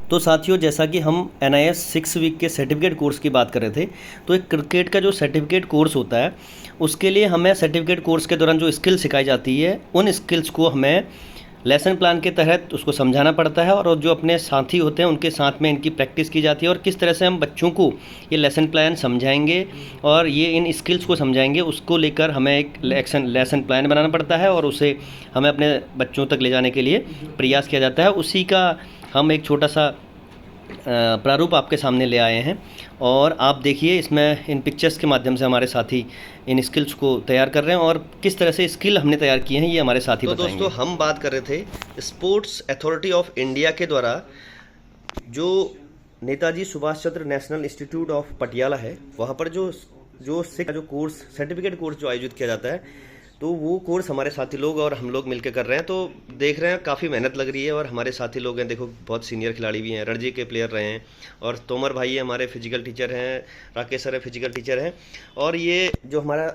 तो साथियों, जैसा कि हम NIS 6 वीक के सर्टिफिकेट कोर्स की बात कर रहे थे, तो एक क्रिकेट का जो सर्टिफिकेट कोर्स होता है, उसके लिए हमें सर्टिफिकेट कोर्स के दौरान जो स्किल सिखाई जाती है, उन स्किल्स को हमें लेसन प्लान के तहत उसको समझाना पड़ता है, और जो अपने साथी होते हैं उनके साथ में इनकी प्रैक्टिस की जाती है, और किस तरह से हम बच्चों को ये लेसन प्लान समझाएंगे और ये इन स्किल्स को समझाएंगे, उसको लेकर हमें एक लेसन प्लान बनाना पड़ता है, और उसे हमें अपने बच्चों तक ले जाने के लिए प्रयास किया जाता है। उसी का हम एक छोटा सा प्रारूप आपके सामने ले आए हैं, और आप देखिए इसमें इन पिक्चर्स के माध्यम से हमारे साथी इन स्किल्स को तैयार कर रहे हैं, और किस तरह से स्किल हमने तैयार किए हैं ये हमारे साथी बताएंगे। दोस्तों, हम बात कर रहे थे स्पोर्ट्स अथॉरिटी ऑफ इंडिया के द्वारा जो Netaji Subhash Chandra national institute of Patiala है, वहाँ पर जो कोर्स सर्टिफिकेट कोर्स जो आयोजित किया जाता है, तो वो कोर्स हमारे साथी लोग और हम लोग मिलकर कर रहे हैं। तो देख रहे हैं काफ़ी मेहनत लग रही है, और हमारे साथी लोग हैं, देखो बहुत सीनियर खिलाड़ी भी हैं, रणजी के प्लेयर रहे हैं, और तोमर भाई हमारे फिजिकल टीचर हैं, राकेश सर है फिजिकल टीचर हैं। और ये जो हमारा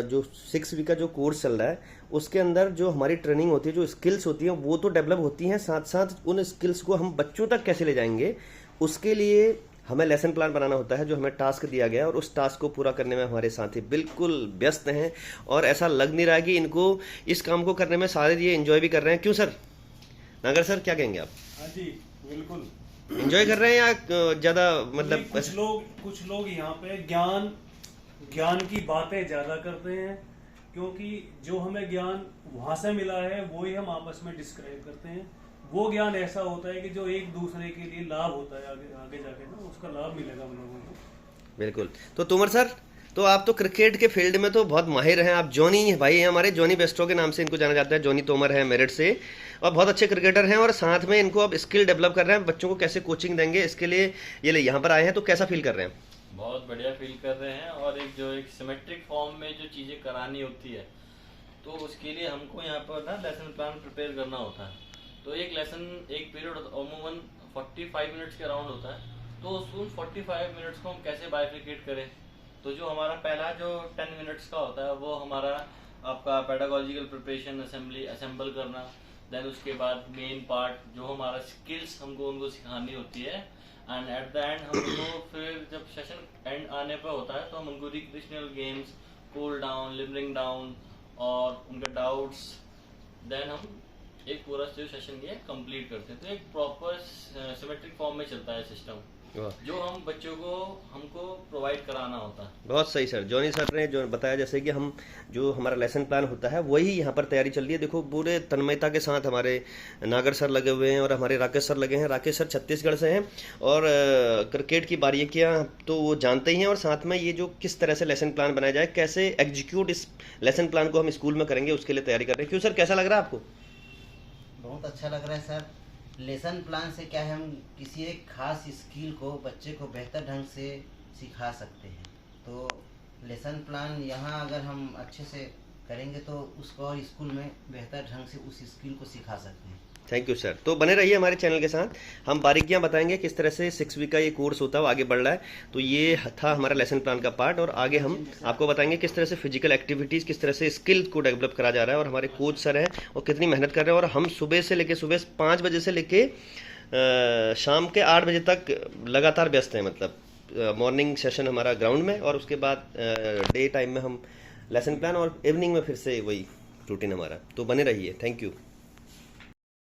जो 6 वीक का जो कोर्स चल रहा है, उसके अंदर जो हमारी ट्रेनिंग होती है, जो स्किल्स होती हैं, वो तो डेवलप होती हैं, साथ साथ उन स्किल्स को हम बच्चों तक कैसे ले जाएंगे, उसके लिए हमें लेसन प्लान बनाना होता है, जो हमें टास्क दिया गया है, और उस टास्क को पूरा करने में हमारे साथी बिल्कुल व्यस्त हैं, और ऐसा लग नहीं रहा कि इनको इस काम को करने में सारे ये एंजॉय भी कर रहे हैं। क्यों सर, नागर सर, क्या कहेंगे आप? हाँ जी, बिल्कुल एंजॉय कर रहे हैं या ज़्यादा मतलब? कुछ लोग यहाँ पे ज्ञान की बातें ज़्यादा करते हैं, क्योंकि जो हमें ज्ञान वहाँ से मिला है वो ही हम आपस में डिस्क्राइब करते हैं। वो ज्ञान ऐसा होता है कि जो एक दूसरे के लिए लाभ होता है, आगे जाके ना उसका लाभ मिलेगा हम लोगों को। बिल्कुल। तो तोमर सर, तो आप तो क्रिकेट के फील्ड में तो बहुत माहिर हैं, आप जॉनी भाई हैं हमारे, जॉनी बेस्टो के नाम से इनको जाना जाता है। जॉनी तोमर है मेरठ से, और बहुत अच्छे क्रिकेटर हैं, और साथ में इनको अब स्किल डेवलप कर रहे हैं, बच्चों को कैसे कोचिंग देंगे इसके लिए ये यहाँ पर आए हैं। तो कैसा फील कर रहे हैं? बहुत बढ़िया फील कर रहे हैं, और एक सिमेट्रिक फॉर्म में जो चीज़ें करानी होती है, तो उसके लिए हमको यहाँ पर ना लेसन प्लान प्रिपेयर करना होता है। तो एक पीरियड अमूमन 45 मिनट्स के अराउंड होता है, तो उन 45 मिनट्स को हम कैसे बाइफिकेट करें। तो जो हमारा पहला जो 10 मिनट्स का होता है, वो हमारा आपका पेडागोजिकल प्रिपरेशन असेंबल करना। देन उसके बाद मेन पार्ट जो हमारा स्किल्स हमको उनको सिखानी होती है, एंड एट द एंड हमको फिर जब सेशन एंड आने पर होता है, तो हम उनको recreational games, cool down, limbering down, और उनके डाउट्स, देन हम एक पूरा जो सेशन ये कंप्लीट करते हैं। तो एक प्रॉपर सिमेट्रिक फॉर्म में चलता है सिस्टम, जो हम बच्चों को हमको प्रोवाइड कराना होता है। बहुत सही सर, जॉनी सर ने जो बताया, जैसे कि हम जो हमारा लेसन प्लान होता है वही यहाँ पर तैयारी चल रही है। देखो पूरे तन्मयता के साथ हमारे नागर सर लगे हुए हैं, और हमारे राकेश सर लगे हैं। राकेश सर छत्तीसगढ़ से हैं, और क्रिकेट की बारीकियाँ तो वो जानते ही हैं, और साथ में ये जो किस तरह से लेसन प्लान बनाया जाए, कैसे एग्जीक्यूट इस लेसन प्लान को हम स्कूल में करेंगे, उसके लिए तैयारी कर रहे हैं। क्यों सर, कैसा लग रहा है आपको? बहुत अच्छा लग रहा है सर। लेसन प्लान से क्या है, हम किसी एक खास स्किल को बच्चे को बेहतर ढंग से सिखा सकते हैं। तो लेसन प्लान यहाँ अगर हम अच्छे से करेंगे तो उसको और स्कूल में बेहतर ढंग से उस स्किल को सिखा सकते हैं। Thank you sir. तो बने रहिए हमारे चैनल के साथ, हम बारीकियां बताएंगे किस तरह से 6 वीक का ये कोर्स होता है, वो आगे बढ़ रहा है। तो ये था हमारा लेसन प्लान का पार्ट, और आगे हम आपको बताएंगे किस तरह से फिजिकल एक्टिविटीज़, किस तरह से स्किल को डेवलप करा जा रहा है, और हमारे कोच सर हैं और कितनी मेहनत कर रहे हैं। और हम सुबह 5 बजे से लेके शाम के 8 बजे तक लगातार व्यस्त हैं। मतलब मॉर्निंग सेशन हमारा ग्राउंड में, और उसके बाद डे टाइम में हम लेसन प्लान, और इवनिंग में फिर से वही रूटीन हमारा। तो बने रहिए, थैंक यू।